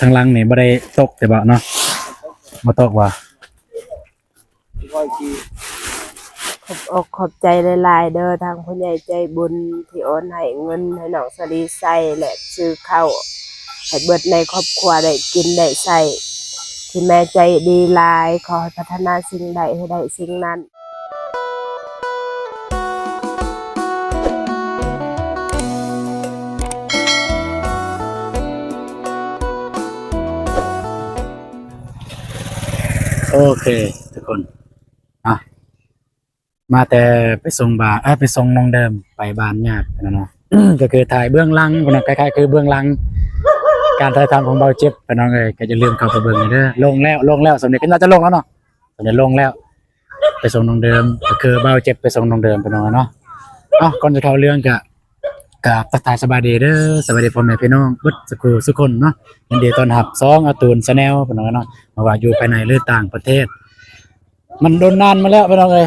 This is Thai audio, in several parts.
ทางหลังนี่บ่ได้ตกแต่บ่เนาะบ่ตกว่ะขอบอกขอบใจหลายๆเด้อทางผู้ใหญ่ใจบุญที่โอนให้เงินให้น้องสลีใส่และซื้อข้าวให้เบิดในครอบครัวได้กินได้ใส่ที่แม่ใจดีหลายขอให้พัฒนาสิ่งใดให้ได้สิ่งนั้นโอเคทุกคนอ่ะมาแต่ไปส่งไปส่งน้องเดิมไปบ้านญาตินะเนาะ ก็คือถ่ายเบื้องหลังคนน่ะคล้ายๆคือเบื้องหลังการถ่ายทำของเบาเจ็บไปน้องเอ้ยก็จะลืมเข้าไปเบิ่งเด้อลงแล้วสำเร็จก็น่าจะลงแล้วเนาะสำเร็จลงแล้วไปส่งน้องเดิมก็คือเบาเจ็บไปส่งน้องเดิมไปน้องเนาะก่อนจะเข้าเรื่องก็ทักทายสบายดีเด้อสบายดีพ่อแม่พี่น้องเบิดทุกคนเนาะยินดีต้อนรับอาตูนชาแนลไปน้องเนาะมาว่าอยู่ภายในหรือต่างประเทศมันโดนนานมาแล้วไปน้องเอ้ย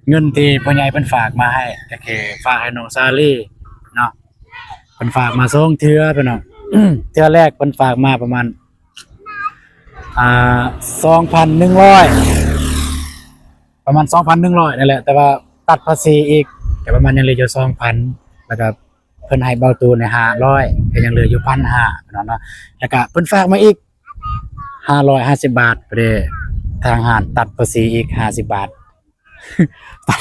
เงินที่พ่อใหญ่เพิ่นฝากมาให้ก็คือฝากให้น้องซาลี่เนาะเพิ่นฝากมา2เทื่อไปน้อง เทื่อแรกเพิ่นฝากมาประมาณ2,100ประมาณ 2,100นั่นแหละแต่ว่าตัดภาษีอีกก็ประมาณยังเหลืออยู่ 2,000 แล้วก็เพิ่นให้เบาตูนใน500ก็ยังเหลืออยู่ 1,500 เนาะแล้วก็เพิ่นฝากมาอีก550 บาทพอดีทางห้างตัดภาษีอีก50 บาท ตัด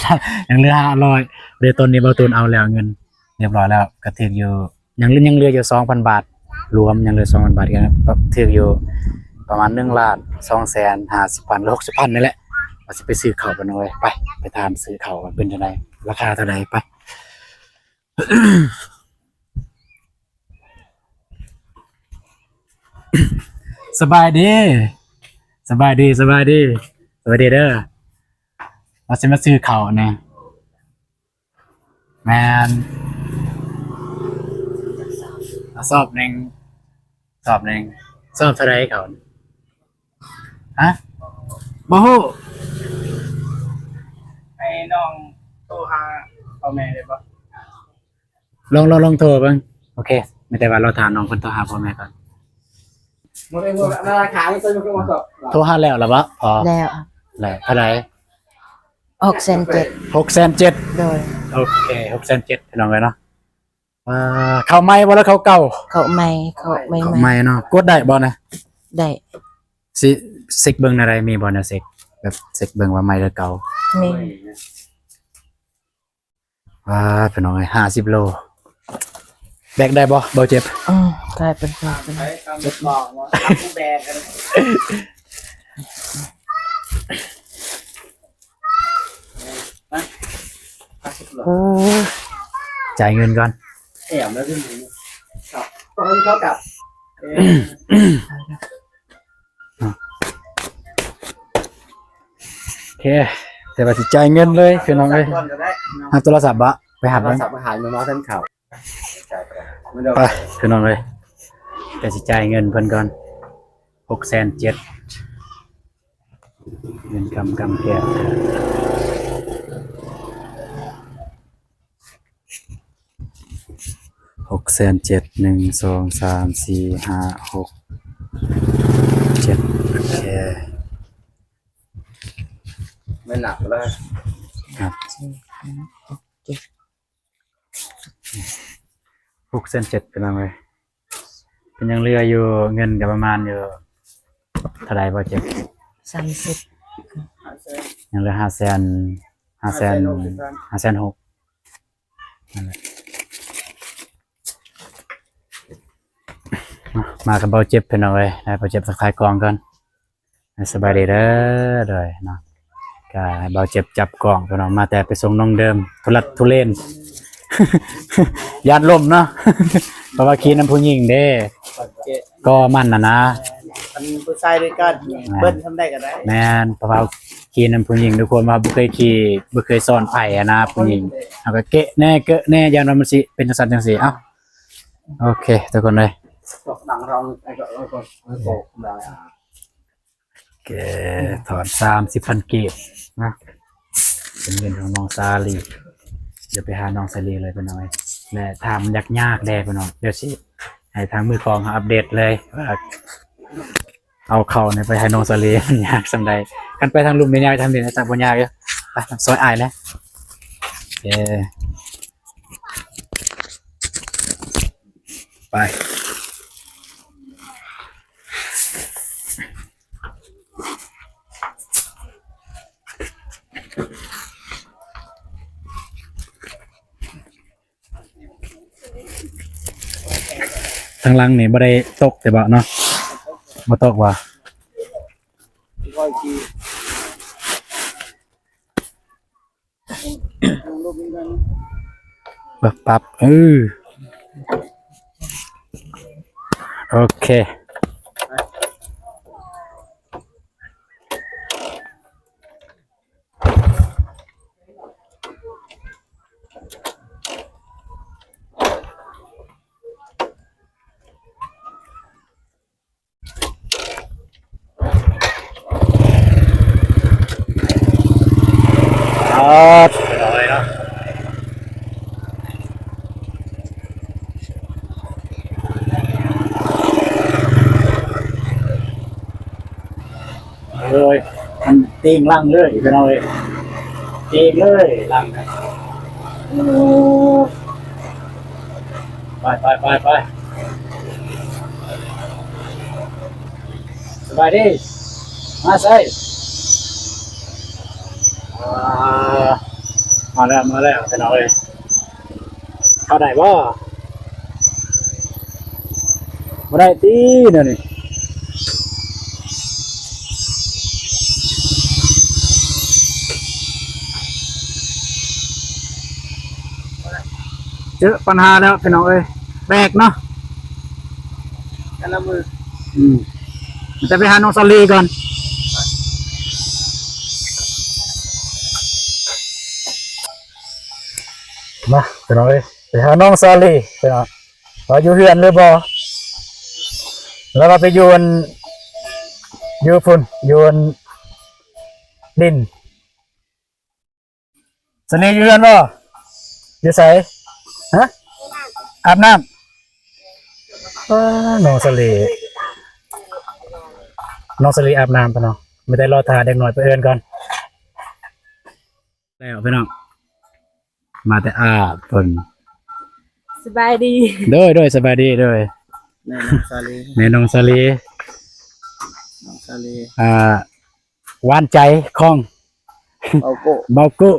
ยังเหลือ500เดี๋ยวตอนนี้เบาตูนเอาแล้วเงินเรียบร้อยแล้วก็ถึงอยู่ยังเหลืออยู่ 2,000 บาทรวมยังเหลือ 2,000 บาทกันถึงอยู่ประมาณ1,250,000 หรือ 60,000นี่แหละว่าสิไปซื้อข้าวกันหน่อยไปถามซื้อข้าวว่าเป็นจังได๋ราคาเท่าใดไป สบายดีเด้อว่าสิมาซื้อข้าวแน่แม่นสอบหนึ่งสอบเท่าไรเขาฮะบ่ฮู้ไอ้น้องโทรหาพ่อแม่ได้บ่ลองโทรเบิ่งโอเคไม่แต่ว่าเราถามน้องเพิ่นโทรหาพ่อแม่ก่อนบ่ได้บ่ราคามันก็บ่โทรหาแล้วล่ะบ่พอแล้วเท่าไร6,700,000โดยโอเค6,700,000พี่น้องเอ้ยเนาะเข้าใหม่บ่แล้วเข้าเก่าเขาใหม่ใหม่เนาะกดได้บ่นะได้สิเซ็กเบิ่งอะไรมีบ่นะเซ็กแบบเซ็กเบิ่งว่าใหม่หรือเก่ามีพี่น้องเอ้ย50 โลแบกได้บ่เบาเจ็บกลายเป็นความเป็นเจ็บบ่ว่าผู้แบกกันจ่ายเงินก่อนแอบแล้วขึ้นครับตอนเขากลับโอเคแต่ว่าสิจ่ายเงินเลยพี่น้องเอ้ยหาโทรศัพท์บะไปหาโทรศัพท์มาหาน้องท่านข่าวไปพี่น้องเอ้ยแต่สิจ่ายเงินเพิ่นก่อน6,700,000เงินกำแก้ว6,700,000 1 2 3 4 5 6 7โอเคไม่หนักเลยครับ6,700,000เป็นยังไงเป็นยังเหลืออยู่เงินกับประมาณอยู่เท่าไหร่บ่เจ็บ30ยังเหลือ500,000 506,000นั่นแหละมากับเบาเจ็บเป็นยังไงให้เบาเจ็บสักทายกองก่อนสบายดีเด้อเลยเนาะก็ให้เบาเจ็บจับกล่องพี่น้องมาแต่ไปส่งน้องเดิมทุลักทุเลน ยานลมเนาะ เพราะว่าขี่น้ำผู้หญิงเด้ก็มันนะมันผู้ชายด้วยกันเบิ้ลทำได้ก็ได้แม่นเพราะว่าขี่น้ำผู้หญิงทุกคนมาบ่เคยขี่บ่เคยสอนไผอะนะผู้หญิงเอาก็เกะแน่อย่างนั้นมันสิเป็นจังซั่นจังซี่เอ้าโอเคทุกคนเลยหนังเราไอ้ก็โกงได้แกถอน30,000 กีบนะเป็นเงินของน้องซาลีเดี๋ยวไปหาน้องซาลีเลยพี่น้อยและถามยากๆแดพี่น้องเดี๋ยวสิ ให้ทางมือกลองเขาอัปเดตเลยว่าเอาเข้าในไปให้น้องสลีมันยากสำใดกันไปทางลุมไม่ยากทางนี้นะจ๊ะบ่ยากเด้อไปทางซอยอายแล้วเย้ไปทางหลังนี่บ่ได้ตกแต่บ่เนาะบ่ตกว่ะ ก้อยกีลมกัน แบบปรับโอเคเลยเนาะเลยมันตีงล่างเลยไปหน่อยตีงเลยล่างนะไปสบายดีมาใส่มาแล้วไปหน่อยเข้าได้บ่บ่ได้ตีเดี๋ยวนี้เจอปัญหาแล้วพี่น้องเอ้ยแบกเนาะ กันละมือ จะไปหาน้องซอลลี่ก่อนมาพี่น้องเอ้ยไปหาน้องซอลลี่พี่น้องว่าอยู่เฮือนหรือบ่แล้วเราไปอยู่ฝุ่นอยู่ดินซอลลี่อยู่เฮือนบ่อยู่ไสฮะอาบน้ำน้องซอลลี่อาบน้ำปะเนาะไม่ได้รอทาเด็กหน่อยไปเอินก่อนแล้วพี่น้องมาแต่อาบฝน สบายดี ด้วยสบายดีด้วย แม่น้องซาลี แม่น้องซาลี น้องซาลี หวานใจคล่อง เอาโก้ เบากุ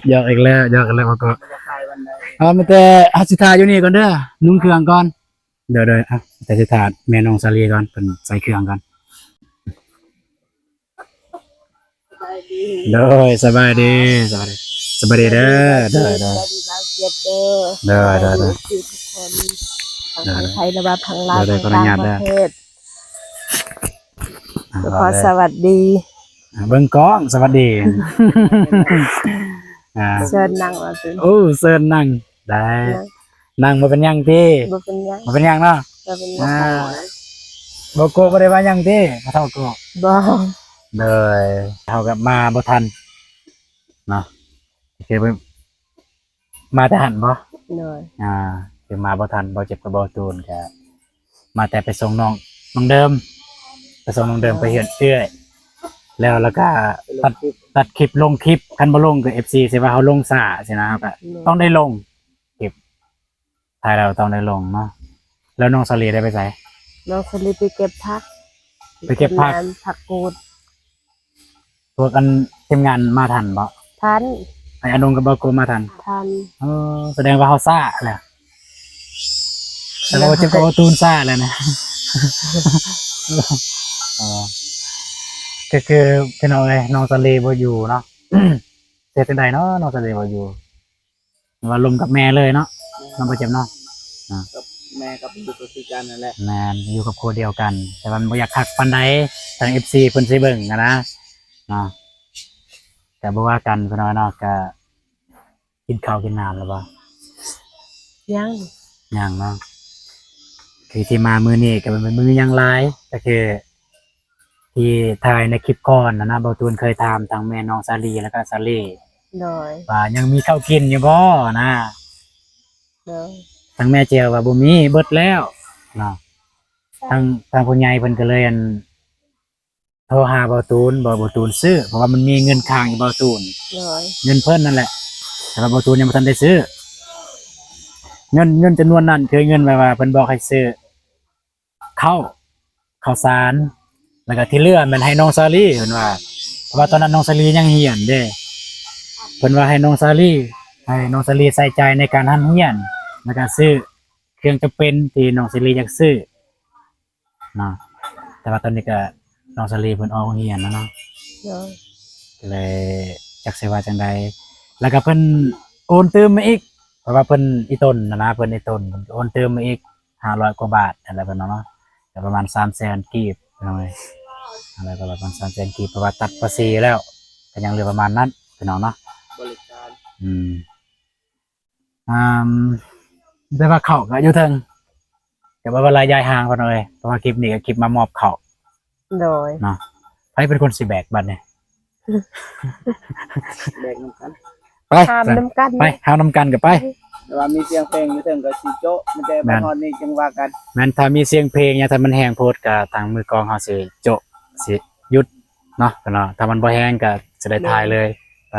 หยอกอีกแล้วเบากุ จะขายวันใด มาแต่อาสิทาอยู่นี่ก่อนเด้อนุ่งเครื่องก่อนเดี๋ยวแต่สิทาแม่น้องซาลีก่อนเป็นใส่เครื่องก่อน สบายดี สบายดีเด้อสบายดีบางเจ็ดเด้อ เด้อ คือทุกคนทั้งไทยและว่าทั้งลาว เด้อ ทั้ง ขออนุ ต่าง ญาต ป เด้อ ระเทศขอสวัสดี เบิ่งกล้องสวัสดี เชิญนั่งมาเป็น โอ้เซิร์นนั่งได้นั่งมาเป็นหยังที่ บ่เป็นหยัง มาเป็นหยังเนาะ บ่เป็นหยัง โบโกบ่ได้ว่าหยังที่มาเท่าโก บ่ เลยเท่ากับมาบ่ทันเนาะคือมาแต่หันบ่ หน่อย คือมาบ่ทันบ่เจ็บกับบ่ตูนก็มาแต่ไปส่งน้องเดิมไปส่งน้องเดิมไปเฮือนเอื้อยแล้วก็ตัดคลิปลงคลิปคันบ่ลงก็ FC สิว่าเขาลงซ่าสินะครับก็ต้องได้ลงคลิปถ่ายแล้วต้องได้ลงเนาะแล้วน้องสลีได้ไปไส น้องสลิปไปเก็บผัก ไปเก็บผัก ทำงานผักกูด พวกกันทีมงานมาทันบ่ ทัน ไอ้อนุกับบ่โกมาทัน ทัน แสดงว่าเขาซ่าแหละแต่ว่าเจ็บกับตูนซ่าแล้วนะ ก็คือพี่น้องเลยน้องสลีบ่อยู่เนาะ เจ็บเป็นใดเนาะน้องสลีบ่อยู่ว่าลมกับแม่เลยเนาะน้องบ่เจ็บเนาะ กับแม่กับบุตรคือกันนั่นแหละ แม่นอยู่กับครัวเดียวกัน แต่มันบ่อยากคักปานใดทาง FC เพิ่นสิเบิ่งอะนะเนาะแต่บ่ว่ากันพี่น้องเนาะก็กินข้าวกินน้ำแล้วบ่ ยัง ยังเนาะคือที่มามื้อนี้ก็เป็นมื้อยังหลายก็คือ ที่ถ่ายในคลิปก่อนนะเบาตูนเคยถามทางแม่น้องซาลีแล้วก็ซาลี หน่อย ว่ายังมีข้าวกินอยู่บ่นะ หน่อย ทางแม่เจียวว่าบ่มีเบิดแล้วเนาะทางผู้ใหญ่เพิ่นก็เลยโทรหาเบาตูนบอกเบาตูนซื้อเพราะว่ามันมีเงินค้างอยู่เบาตูน โดย เงินเพิ่นนั่นแหละแต่ว่าเบาตูนยังบ่ทันได้ซื้อเงินจำนวนนั้นคือเงินแบบว่าเพิ่นบอกให้ซื้อข้าวสารแล้วก็ที่เหลือมันให้น้องซาลีเพิ่นว่าเพราะว่าตอนนั้นน้องซาลียังเรียนเด้เพิ่นว่าให้น้องซาลีใส่ใจในการหัดเรียนแล้วก็ซื้อเครื่องจำเป็นที่น้องซาลีอยากซื้อเนาะแต่ว่าตอนนี้ก็น้องซาลีเพิ่นออกโรงเรียนแล้วเนาะ โดย ก็เลยจักสิว่าจังใดแล้วก็เพิ่นโอนเติมมาอีกเพราะว่าเพิ่นอีต้นนะเพิ่นอีต้นเพิ่นโอนเติมมาอีก500กว่าบาทอะไรเพิ่นเนาะก็ประมาณ300,000กีบพี่น้องเอ้ยอะไรก็ประมาณ300,000กีบเพราะว่าตัดภาษีแล้วก็ยังเหลือประมาณนั้นพี่น้องเนาะ บริการ อืมอ่าแต่ว่าเขาก็อยู่เทิงแต่ว่าเวลายายห่างพอหน่อยเพราะว่าคลิปนี้ก็คลิปมามอบเขา โดย เนาะใครเป็นคนสิแบกบัดเนี่ย แบ่งกัน ไป ตามน้ำกัน ไปหานำกันกับไป แต่ว่ามีเสียงเพลงอยู่ถึงก็สิโจ๊ะมันจะบ่ฮอดนี่จังว่ากัน แม้นถ้ามีเสียงเพลงเนี่ยถ้ามันแห้งโพดกับทางมือกลองเขาสิโจะสิหยุดเนาะกันเนาะถ้ามันบ่แห้งก็จะได้ถ่ายเลยไป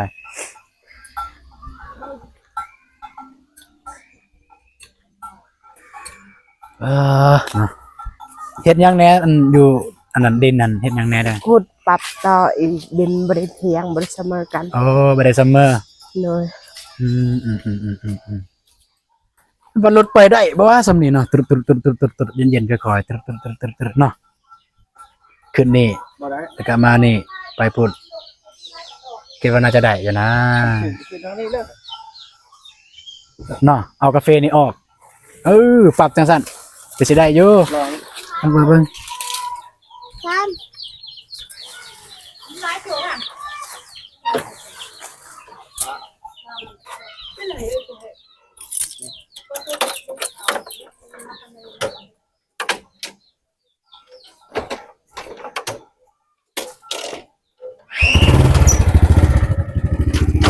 เนาะเฮ็ดหยังแหน่อันอยู่อันนั้นดินนั่นเฮ็ดหยังแหน่เด้อ ขุดปรับต่ออีกบินบริเทียงบริเสมอกัน โอ้บ่ได้ซัมเมอร์ โดย บ่รถไปได้บ่ว่าซำนี้เนาะตึดๆๆๆๆเย็นๆค่อยๆตึดๆๆๆเนาะขึ้นนี่ บ่ได้ แล้วก็มานี่ไปพุ่นคิดว่าน่าจะได้อยู่นะ คือทางนี้เด้อ เนาะเอากาแฟนี่ออกปรับจังซั่นจะสิได้อยู่ ลอง เอาเบิ่ง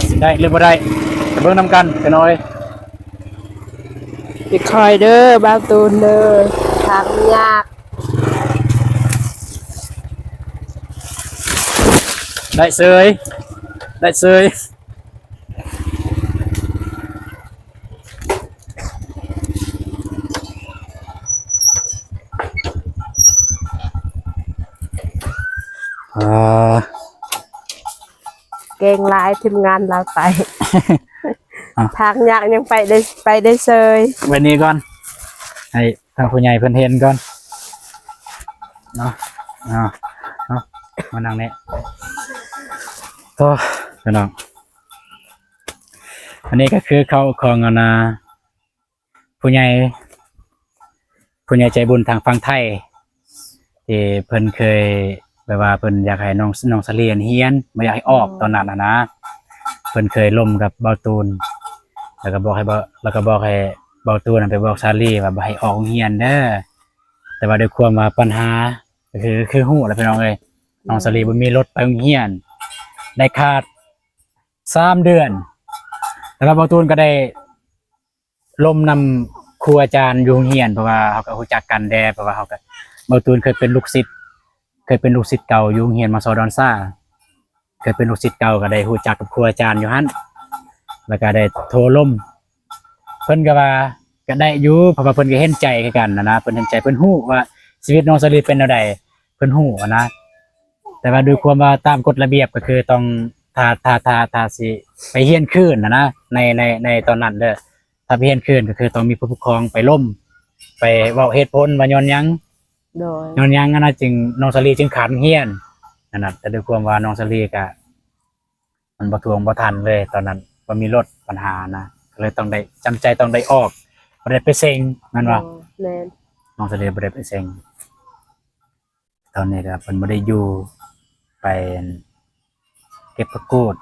สิได้หรือบ่ได้ไปเบิ่งนํกันไปหน่อย ไปคอยเด้อบ้าวตูนเด้อทางยาก ได้เสยได้เสยอ่า เก่งหลายทีมงานเราไป อ่ะ ทางยากยังไปได้เซย วันนี้ก่อนให้ทางผู้ใหญ่เพิ่นเห็นก่อนเนาะมานั่งนี่ก็พี่น้องอันนี้ก็คือเขาของอันนะผู้ใหญ่ใจบุญทางฝั่งไทยที่เพิ่นเคยแบบว่าเพิ่นอยากให้น้องสะเลียนเฮียนบ่อยากให้ออกตอนนั้นนะเพิ่นเคยล่มกับเบาตูนแล้วก็บอกให้เบาตูนไปบอกซาลีว่าบ่ให้ออกโรงเรียนเด้อแต่ว่าด้วยความว่าปัญหาก็คือฮู้แล้วพี่น้องเอ้ยน้องสาลีบ่มีรถไปโรงเรียนได้ขาด3 เดือนแล้วก็เบาตูนก็ได้ล่มนำครูอาจารย์อยู่โรงเรียนเพราะว่าเขาก็รู้จักกันแดเพราะว่าเขาก็เบาตูนเคยเป็นลูกศิษย์เก่าอยู่โรงเรียนมาซอดอนซ่าเคยเป็นลูกศิษย์เก่าก็ได้รู้จักกับครูอาจารย์อยู่หั่นแล้วก็ได้โทรล่มเพิ่นก็ว่าก็ได้อยู่เพราะว่าเพิ่นก็เห็นใจคือกันนะเพิ่นเห็นใจเพิ่นฮู้ว่าชีวิตน้องสลีเป็นแนวใดเพิ่นฮู้นะแต่ว่าด้วยความว่าตามกฎระเบียบก็คือต้องถ้าสิไปเฮียนคืนนะในตอนนั้นเด้อถ้าไปเฮียนคืนก็คือต้องมีผู้ปกครองไปล่มไปเว้าเหตุผลว่าย้อนหยัง โดย อันนะจึงน้องสลีจึงขาดเฮียนนั่นน่ะแต่ด้วยความว่าน้องสลีก็มันบ่ทวงบ่ทันเลยตอนนั้นบ่มีรถปัญหานะก็เลยต้องได้จำใจต้องได้ออกบ่ได้ไปเซ็งแม่นว่า แม่น น้องเสด็จบ่ได้ไปเซ็งตอนนี้ก็เพิ่นบ่ได้อยู่ไปเก็บผักกูด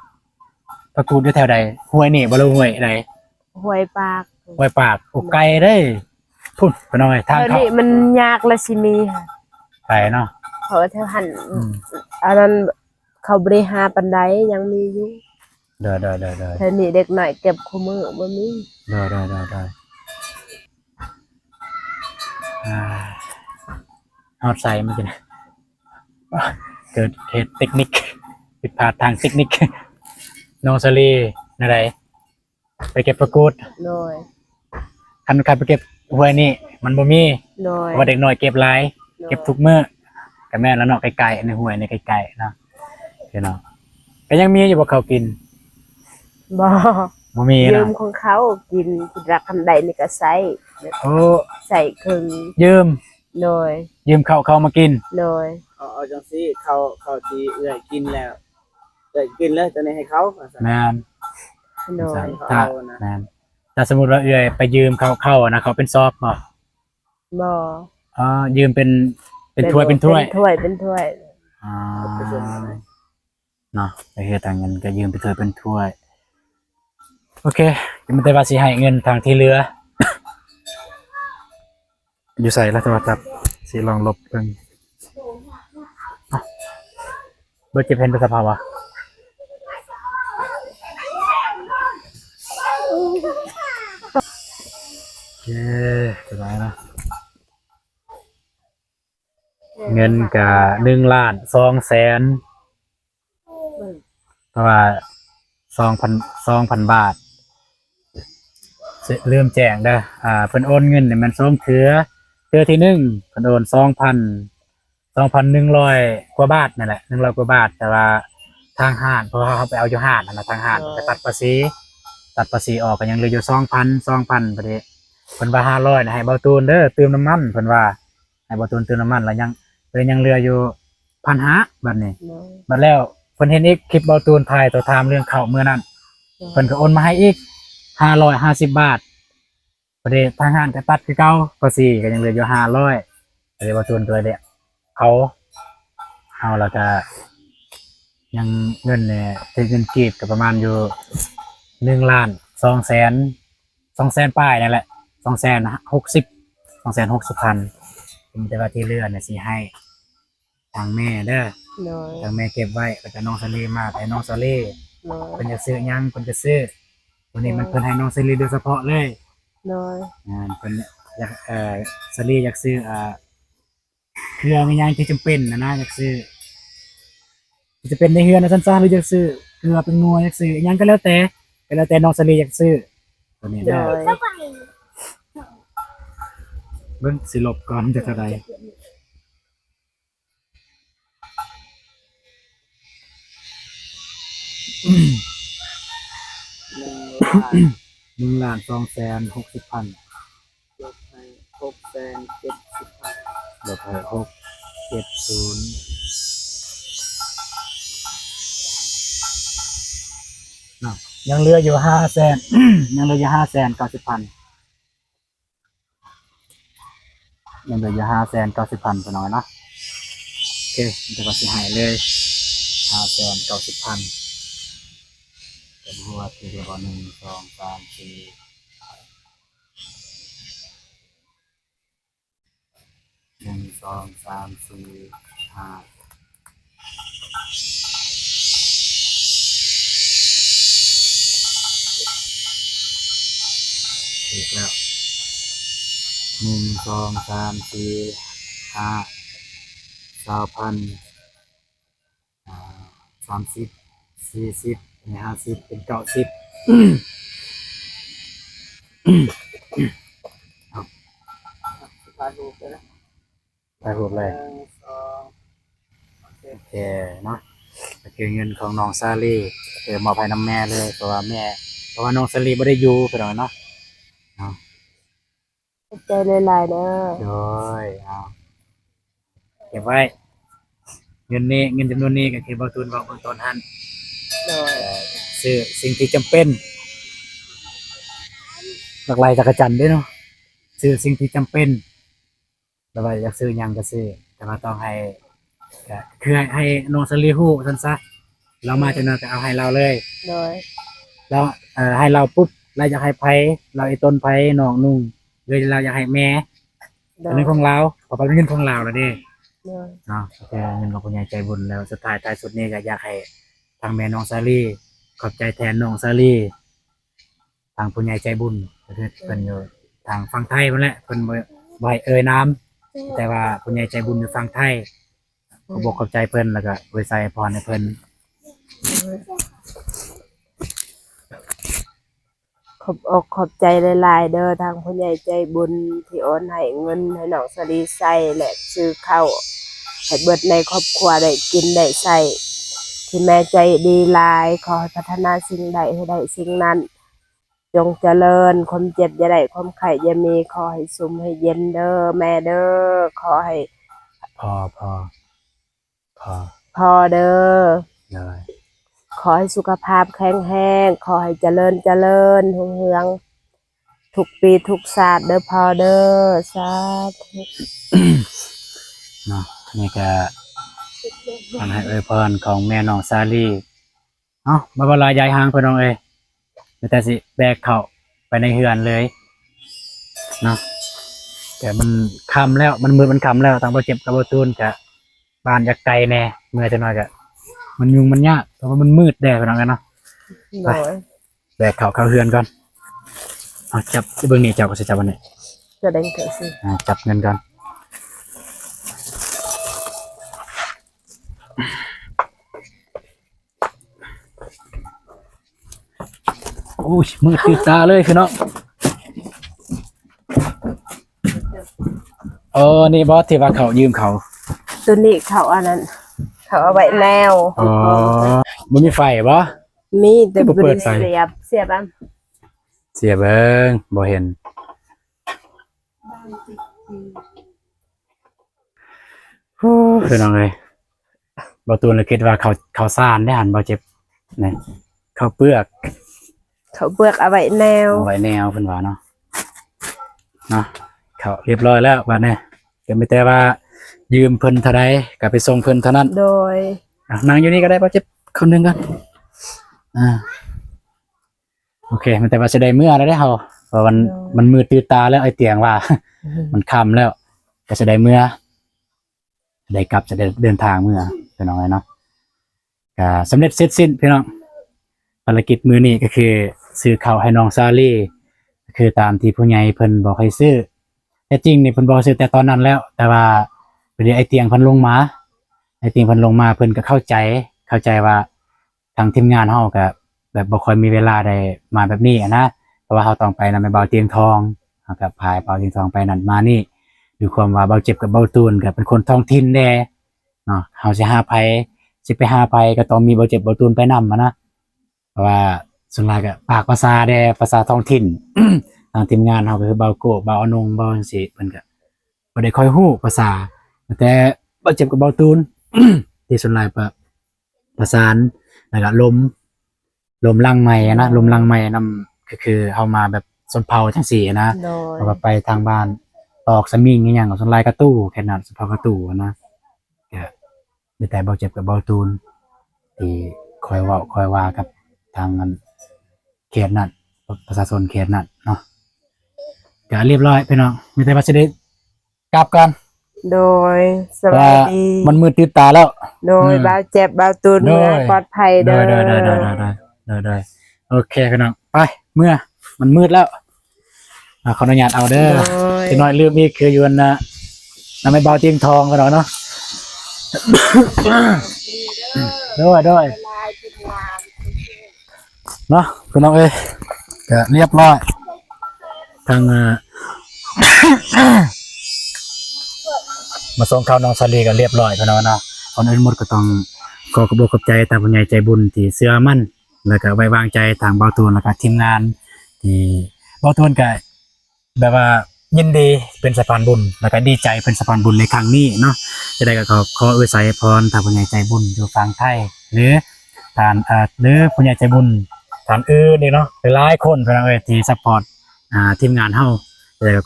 อยู่แถวใดห้วยนี่บ่รู้ห้วยใด ห้วยปาก ห้วยปากโอ้ไกลเด้พุ่นไปหน่อยทาง เออ เข้า นี่มันยากละสิมีค่ะ ไปเนาะ เขาแถวหัน อืม อันนั้นเขาบริหารปันไดยังมีอยู่ เด้อ เธอนี่เด็กหน่อยเก็บคู่มือบ่มี เด้อ อ่าฮอดใส่มันกินเกิดเหตุเทคนิคผิดพลาดทางเทคนิคน้องสลีอะไรไปเก็บประกูด โดย คันไปเก็บหวยนี่มันบ่มี โดย เพราะว่าเด็กน้อยเก็บหลายเก็บทุกมื้อก็แม่นแล้วเนาะไกลๆในห้วยในไกลๆเนาะพี่น้องก็ยังมีอยู่บ่เขาวกิน บ่ บ่มี ยื เนาะ มของเขากินรักคำใดนี่ก็ใส่ โอ้ ใส่ครึ่ง ยืม โดย ยืมเขามากิน โดย เอาจังซี่เขาที่เอื้อยกินแล้วเอื้อยกินแล้วจะได้ให้เขาว่าซั่น แม่น โดย ถ้าแม่นถ้าสมมุติว่าเอื้อยไปยืมเขานะเขาเป็นซอบบ่ บ่ อ๋อยืมเป็นถ้วยเป็นถ้วย เป็นถ้วยเป็นถ้วย อ๋อเนาะไปเฮ็ดทางเงินก็ยืมเป็นถ้วยเป็นถ้วย โอเคยังไม่ได้ว่าสิให้เงินทางที่เหลือ อยู่ใส่แล้วโทรศัพท์สิลองลบเบิ่งอ้าวเบิดเก็บเพนเป็นสภาวะโอเคสบายนะเงินกับ1,200,000เพราะว่า2,000 บาทเริ่มแจ้งเด้อเพิ่นโอนเงินเนี่ยมัน2เทื่อที่1เพิ่นโอน2,100 กว่าบาทนั่นแหละ100 กว่าบาทแต่ว่าทางห้างเพราะว่าเขาไปเอาอยู่ห้างนั่นน่ะทางห้างไปตัดภาษีออกก็ยังเหลืออยู่2,000พอดีเพิ่นว่า500นะให้เบาตูนเด้อเติมน้ำมันเพิ่นว่าให้เบาตูนเติมน้ำมันแล้วยังเหลืออยู่1,500บัดนี้ โดย บัดแล้วเพิ่นเห็นอีกคลิปเบาตูนถ่ายตัวถามเรื่องข้าวมื้อนั้นเพิ่นก็โอนมาให้อีก550 บาทพอดีทางห้างก็ตัดคือเก่าภาษีก็ยังเหลืออยู่500ก็เลยเบาตูนตัวเดียวเอาแล้วก็ยังเงินเนี่ยเป็นเงินกีบก็ประมาณอยู่1,200,000ป้ายนั่นแหละ260,000ผมแต่ว่าที่เหลือเนี่ยสิให้ทางแม่เด้อ โดย ทางแม่เก็บไว้แล้วก็น้องสลีมาให้น้องสลี โดย เพิ่นจะซื้อหยังเพิ่นจะซื้อวันนี้มันเพิ่นให้น้องสลีโดยเฉพาะเลย โดย เพิ่นอยากสลีอยากซื้อเครื่องอิหยังที่จำเป็นนะอยากซื้อที่จะเป็นในเฮือนนะสั้นๆหรืออยากซื้อเกลือเป็นงัวอยากซื้ออิหยังก็แล้วแต่น้องสลีอยากซื้อตัวนี้ โด ได้อย เบิ่งสิลบก่อนจะเท่าใด 1,260,000 ยกให้670,000 ลบให้670เนาะยังเหลืออยู่500,000 ยังเหลืออยู่590,000ยังเหลืออยู่590,000ตัวน้อยเนาะโอเคเดี๋ยวก็สิให้เลย590,000เป็นหัวที่เรียกว่า1 2 3 4 1 2 3 4 5ถูกแล้ว1 2 3 4 5 20,000 30 4050เป็น90สุดท้ายรูปเลยนะ ไปพูดเลย 1 2โอเค โอเคเนาะก็คือเงินของน้องซาลีคือมอบให้น้ำแม่เลยเพราะว่าน้องซาลีไม่ได้อยู่ไปหน่อยเนาะ ขอบใจหลายๆเด้อ โดยเอาเก็บไว้ เงินจำนวนนี้ก็คือบางทุนบอกเบื้องต้นหัน โดย ซื้อสิ่งที่จำเป็นหลากหลายจักรจันทร์ด้วยเนาะซื้อสิ่งที่จำเป็นแล้วว่าอยากซื้อหยังก็ซื้อแต่ว่าต้องให้ก็คือให้น้องซาลีฮู้ซั่นซะเรามาจากนั้นก็เอาให้เราเลย โดย แล้วให้เราปุ๊บเราอยากให้ไผเราไอ้ต้นไผน้องนุ่งหรือเราอยากให้แม่ โด อัน ย นี้ของเราเพราะเป็นเงินของเราแล้วเด้ โดย เนาะโอเคเงินของผู้ใหญ่ใจบุญแล้วสุดท้ายสุดนี้ก็อยากให้ทางแม่น้องซาลีขอบใจแทนน้องซาลีทางผู้ใหญ่ใจบุญก็คือเพิ่นอยู่ทางฝั่งไทยนั่นแหละเพิ่นบ่ บ่ให้เอ่ยน้ำแต่ว่าผู้ใหญ่ใจบุญอยู่ฝั่งไทยก็บอกขอบใจเพิ่นแล้วก็อวยใส่พรให้เพิ่น ขอบอกขอบใจหลายๆเด้อทางผู้ใหญ่ใจบุญที่โอนให้เงินให้น้องสลีใส่และซื้อข้าวให้เบิดในครอบครัวได้กินได้ใส่ที่แม่ใจดีหลายขอให้พัฒนาสิ่งใดให้ได้สิ่งนั้นจงเจริญความเจ็บอย่าได้ความไข้อย่ามีขอให้สุมให้เย็นเด้อแม่เด้อขอให้ พอพอเด้อ เลย ขอให้สุขภาพแข็งแรงขอให้เจริญรุ่งเรืองทุกปีทุกศาสตร์เด้อพอเด้อสาธุ เนาะนี่ก็ทำให้อวยพรของแม่น้องซาลีเอ้าบ่ว่าลายยายหางเพิ่นน้องเอ้ยมีแต่สิแบกเข้าไปในเฮือนเลยเนาะแต่มันค่ำแล้วมันมืดมันค่ำแล้วทางบ่เจ็บกับบ่ตูนก็บ้านอยากไกลแน่เมื่อจังน้อยก็มันยุ่งมันยากเพราะว่ามันมืดแด่ไปน้องกันเนาะ โดย แบกเข้าเฮือนก่อนเอาจับเบิ่งนี่เจ้าก็สิจับอันนี้ จะได้เกิดสิ จับเงินก่อนโอ้ยมืดติดตาเลยคือเนาะนี่บอสที่ว่าเขายืมเขา ตัวนี้เขาอันนั้น เขาเอาไว้แนว มันมีไฟบ่ มีแต่ บ่ บ่ เปิ ได้ ดไฟ เสียบอ่ะ เสียเบิ่งบ่เห็นโอ้คือน้องเลยบ่ตูนเลยคิดว่าเขาซ่านได้หันบ่เจ็บนี่เขาเปลือก เขาเบือกเอาไว้แนว เอาไว้แนวเพิ่นว่าเนาะเขาเรียบร้อยแล้วบัดนี้ก็มีแต่ว่ายืมเพิ่นเท่าใดก็ไปส่งเพิ่นเท่านั้น โดย นั่งอยู่นี่ก็ได้บ่เจ็บคนหนึงกันโอเคมันแต่ว่าสิได้เมื่อแล้วได้เฮาเพราะมันมืดตื่นตาแล้วไอ้เตียงว่า มันค่ำแล้วก็สิได้เมื่อได้กลับจะได้เดินทางเมื่อพี่น้องเนาะก็สำเร็จเสร็จสิ้นพี่น้องภารกิจมื้อนี้ก็คือซื้อข้าวให้น้องซาลี่ก็คือตามที่ผู้ใหญ่เพิ่นบอกให้ซื้อแต่จริงนี่เพิ่นบอกซื้อแต่ตอนนั้นแล้วแต่ว่าพอดีไอ้เตียงเพิ่นลงมาเพิ่นก็เข้าใจว่าทางทีมงานเฮาก็แบบบ่ค่อยมีเวลาได้มาแบบนี้นะเพราะว่าเฮาต้องไปนำไปเบาเตียงทองเฮาก็พายเบาเตียงทองไปนั่นมานี่ด้วยความว่าเบาเจ็บกับเบาตูนก็เป็นคนท้องถิ่นแน่เนาะเฮาสิหาไผสิไปหาไผก็ต้องมีเบาเจ็บเบาตูนไปนำนะเพราะว่าส่วนหลายก็ปากภาษาแด่ภาษาท้องถิ่น ทางทีมงานเฮาก็คือเบาโกเบาอนงเบาจังซี่เพิ่นก็บ่ได้ค่อยฮู้ภาษาแต่เบาเจ็บกับเบาตูน ที่ส่วนหลายประสานแล้วก็ลมลังใหม่นะลมลังใหม่นำก็คือเฮามาแบบชนเผ่าจังซี่นะ โดย เอาไปทางบ้านตอกสมิงอีหยังกับส่วนหลายกระตู้แค่นั้นชนเผ่ากระตู้นะก็มีแต่เบาเจ็บกับเบาตูนที่คอยเว้าคอยว่ากับทางเขตนั้นประชาชนเขตนั้นเนาะก็เรียบร้อยพี่น้องมีแต่ว่าสิได้กลับกัน โดยสบายดี มันมืดตื่นตาแล้ว โดยบ่าวเจ็บบ่าวตูน โดย เมื่อปลอดภัยเด้อ ได้โอเคพี่น้องไปเมื่อมันมืดแล้วขออนุญาตเอาเด้อจะน้อยลืมอีกคืออยู่นะน้ำไม่เบาเตียงทองพี่น้องเนาะ ด้วยเนาะพี่น้องเอ้ยก็เรียบร้อยทาง มาส่งข้าวน้องซาลีก็เรียบร้อยพี่น้องเนาะคนอื่นหมดก็ต้องขอขอบคุณใจทางผู้ใหญ่ใจบุญที่เชื่อมั่นแล้วก็ไว้วางใจทางเบาตูนแล้วก็ทีมงานที่เบาตูนก็แบบว่ายินดีเป็นสะพานบุญแล้วก็ดีใจเป็นสะพานบุญในครั้งนี้เนาะจะได้ก็ขออวยพรทางผู้ใหญ่ใจบุญอยู่ฝั่งไทยหรือทานหรือผู้ใหญ่ใจบุญทานนี่เนาะหลายคนพี่น้องเอ้ยที่ซัพพอร์ตทีมงานเฮาจะได้ก็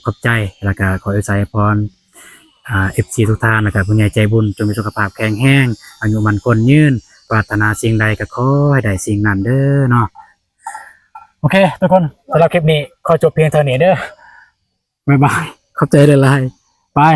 ขอบใจแล้วก็ขออวยพรFC ทุกท่านนะครับผู้ใหญ่ใจบุญจงมีสุขภาพแข็งแรงอายุมันคนยืนปรารถนาสิ่งใดก็ขอให้ได้สิ่งนั้นเด้อเนาะโอเคทุกคนสำหรับคลิปนี้ขอจบเพียงเท่านี้เด้อบ๊ายบายขอบใจหลายๆบาย